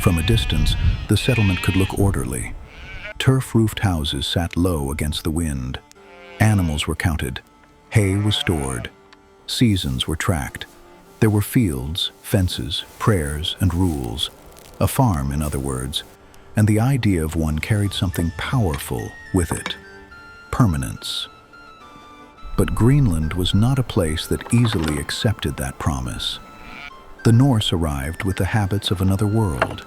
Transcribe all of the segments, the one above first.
From a distance, the settlement could look orderly. Turf-roofed houses sat low against the wind. Animals were counted. Hay was stored. Seasons were tracked. There were fields, fences, prayers, and rules. A farm, in other words, and the idea of one carried something powerful with it: permanence. But Greenland was not a place that easily accepted that promise. The Norse arrived with the habits of another world.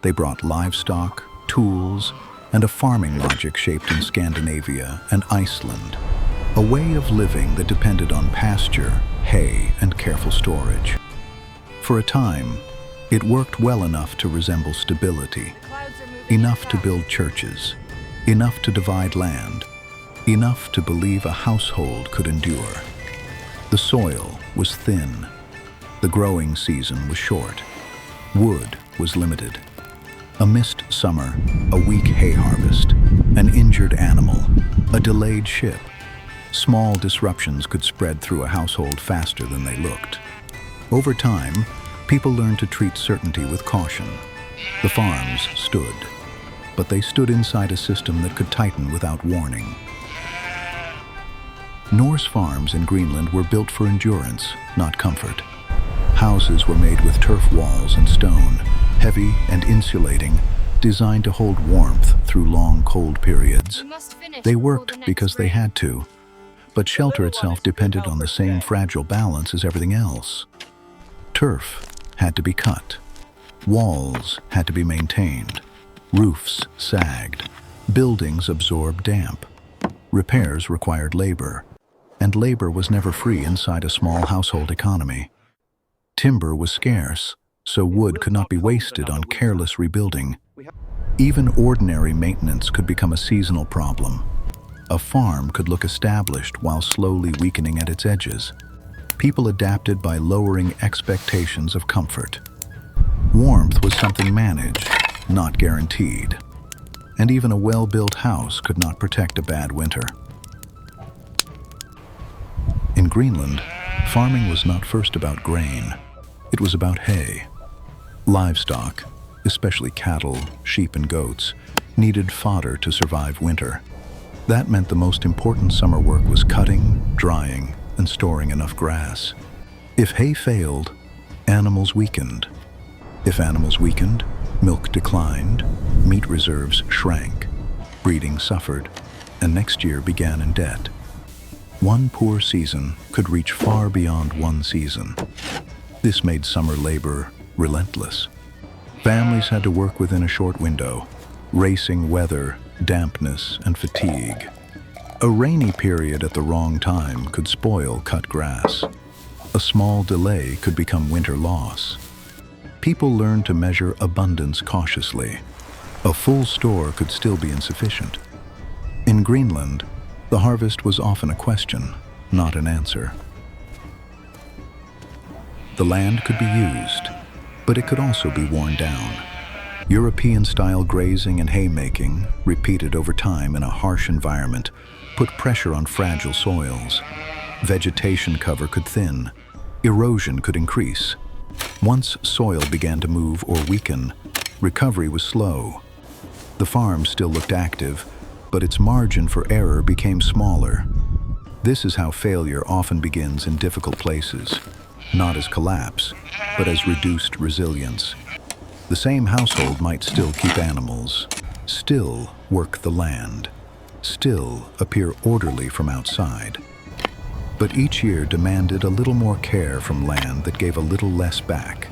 They brought livestock, tools, and a farming logic shaped in Scandinavia and Iceland, a way of living that depended on pasture, hay, and careful storage. For a time, it worked well enough to resemble stability, enough to build churches, enough to divide land, enough to believe a household could endure. The soil was thin. The growing season was short. Wood was limited. A missed summer, a weak hay harvest, an injured animal, a delayed ship. Small disruptions could spread through a household faster than they looked. Over time, people learned to treat certainty with caution. The farms stood, but they stood inside a system that could tighten without warning. Norse farms in Greenland were built for endurance, not comfort. Houses were made with turf walls and stone, heavy and insulating, designed to hold warmth through long, cold periods. They worked because they had to, but shelter itself depended on the same fragile balance as everything else. Turf had to be cut. Walls had to be maintained. Roofs sagged. Buildings absorbed damp. Repairs required labor, and labor was never free inside a small household economy. Timber was scarce, so wood could not be wasted on careless rebuilding. Even ordinary maintenance could become a seasonal problem. A farm could look established while slowly weakening at its edges. People adapted by lowering expectations of comfort. Warmth was something managed, not guaranteed. And even a well-built house could not protect a bad winter. In Greenland, farming was not first about grain. It was about hay. Livestock, especially cattle, sheep, and goats, needed fodder to survive winter. That meant the most important summer work was cutting, drying, and storing enough grass. If hay failed, animals weakened. If animals weakened, milk declined, meat reserves shrank, breeding suffered, and next year began in debt. One poor season could reach far beyond one season. This made summer labor relentless. Families had to work within a short window, racing weather, dampness, and fatigue. A rainy period at the wrong time could spoil cut grass. A small delay could become winter loss. People learned to measure abundance cautiously. A full store could still be insufficient. In Greenland, the harvest was often a question, not an answer. The land could be used, but it could also be worn down. European-style grazing and haymaking, repeated over time in a harsh environment, put pressure on fragile soils. Vegetation cover could thin. Erosion could increase. Once soil began to move or weaken, recovery was slow. The farm still looked active, but its margin for error became smaller. This is how failure often begins in difficult places, not as collapse, but as reduced resilience. The same household might still keep animals, still work the land, still appear orderly from outside. But each year demanded a little more care from land that gave a little less back.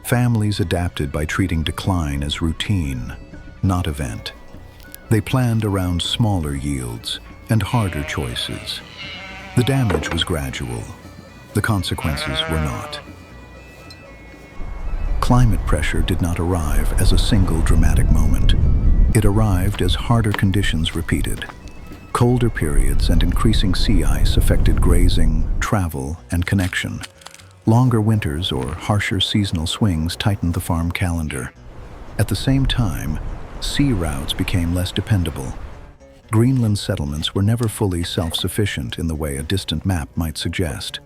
Families adapted by treating decline as routine, not event. They planned around smaller yields and harder choices. The damage was gradual. The consequences were not. Climate pressure did not arrive as a single dramatic moment. It arrived as harder conditions repeated. Colder periods and increasing sea ice affected grazing, travel, and connection. Longer winters or harsher seasonal swings tightened the farm calendar. At the same time, sea routes became less dependable. Greenland settlements were never fully self-sufficient in the way a distant map might suggest.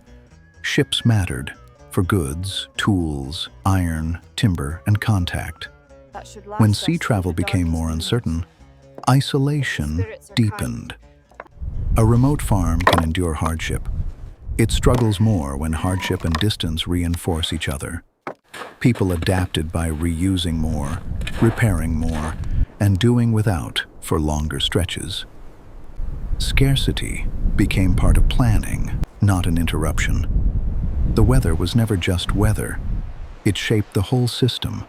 Ships mattered, for goods, tools, iron, timber, and contact. When sea travel became more uncertain, isolation deepened. A remote farm can endure hardship. It struggles more when hardship and distance reinforce each other. People adapted by reusing more, repairing more, and doing without for longer stretches. Scarcity became part of planning, not an interruption. The weather was never just weather. It shaped the whole system.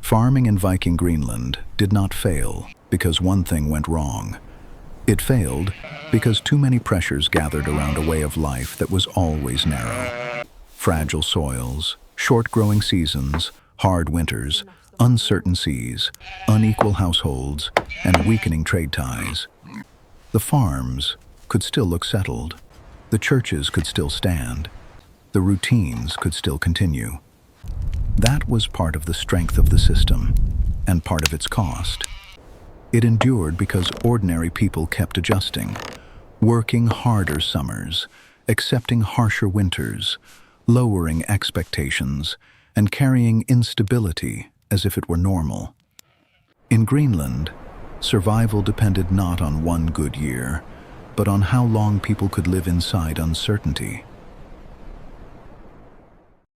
Farming in Viking Greenland did not fail because one thing went wrong. It failed because too many pressures gathered around a way of life that was always narrow. Fragile soils, short-growing seasons, hard winters, uncertain seas, unequal households, and weakening trade ties. The farms could still look settled. The churches could still stand. The routines could still continue. That was part of the strength of the system, and part of its cost. It endured because ordinary people kept adjusting, working harder summers, accepting harsher winters, lowering expectations, and carrying instability as if it were normal. In Greenland, survival depended not on one good year, but on how long people could live inside uncertainty.